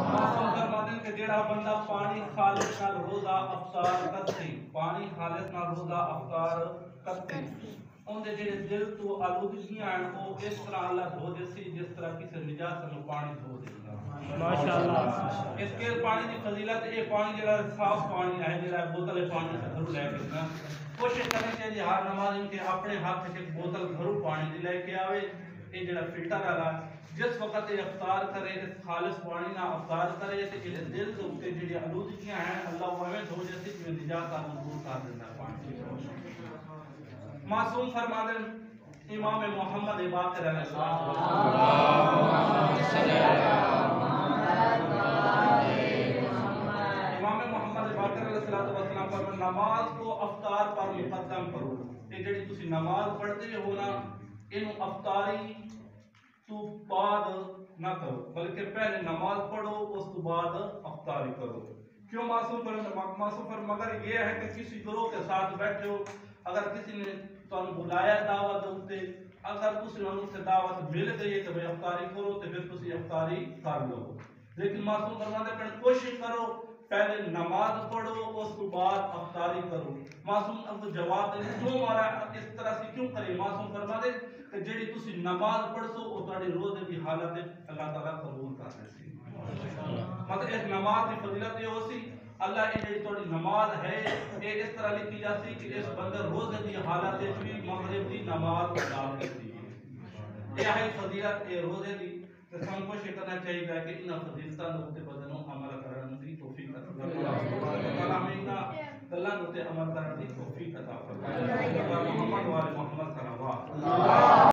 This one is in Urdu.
معصوم فرماتے ہیں کہ جڑا بندہ پانی خالص نال روزہ افطار کرتے پانی خالص نال روزہ افطار کرتے ان دے جڑے دل تو آلودگیاں ہیں وہ اس طرح اللہ دھو دے سی جس طرح کسی نجاست نو پانی دھو دے ماشاءاللہ اس کے پانی دی فضیلت اے پانی جڑا صاف پانی ہے جڑا بوتل پانی سے گھروں لے کے نا کوشش کرنی چاہیے ہر نماز ان کے اپنے ہاتھ سے ایک بوتل گھروں پانی دی لے کے آوے یہ جڑا فلٹر والا جس وقت یہ افطار کرے اس خالص پانی نہ افطار کرے تے جڑے دل دے اوپر جڑی آلودگیاں ہیں اللہ وہ ہمیں دھو جیسی کہ نجات عطا دور کر دیتا ہے پانی معصوم فرماتے ہیں امام محمد باقر علیہ السلام امام محمد باقر علیہ السلام پر نماز کو افطار پر مقدم کرو یہ جڑی تسی نماز پڑھتے ہو نا انو افطاری تو بعد نہ کرو بلکہ پہلے نماز پڑھو اس تو بعد افطاری کرو کیوں معصوم پر مگر یہ ہے کہ کسی گروہ کے ساتھ بیٹھے ہو اگر کسی نے تو بلایا دعوت ہوتے اگر کسی نے سے دعوت مل گئی تو بھائی افطاری کرو تو پھر تسی افطاری کر لو لیکن معصوم فرماتے ہیں کوشش کرو پہلے نماز پڑھو اس کے بعد افطاری کرو معصوم اب جواب دے کیوں مارا اس طرح سے کیوں کرے معصوم فرماتے کہ جڑی تسی نماز پڑھسو وہ تہاڈے روزے دی حالت اللہ تعالی قبول کر دے سی مطلب اس نماز دی فضیلت یہ ہو سی اللہ یہ جڑی تہاڈی نماز ہے یہ اس طرح لکھی جاتی کہ اس بندے روزے دی حالت وچ بھی مغرب دی نماز ادا کیتی ہے یہ ہے فضیلت یہ روزے دی تو ہم کوشش کرنا چاہیے کہ ان فضیلتاں دے بدنوں عمل کرن دی توفیق عطا فرمائے اللہ ہمیں گلاں تے عمل کرن دی توفیق عطا فرمائے محمد و محمد صلی اللہ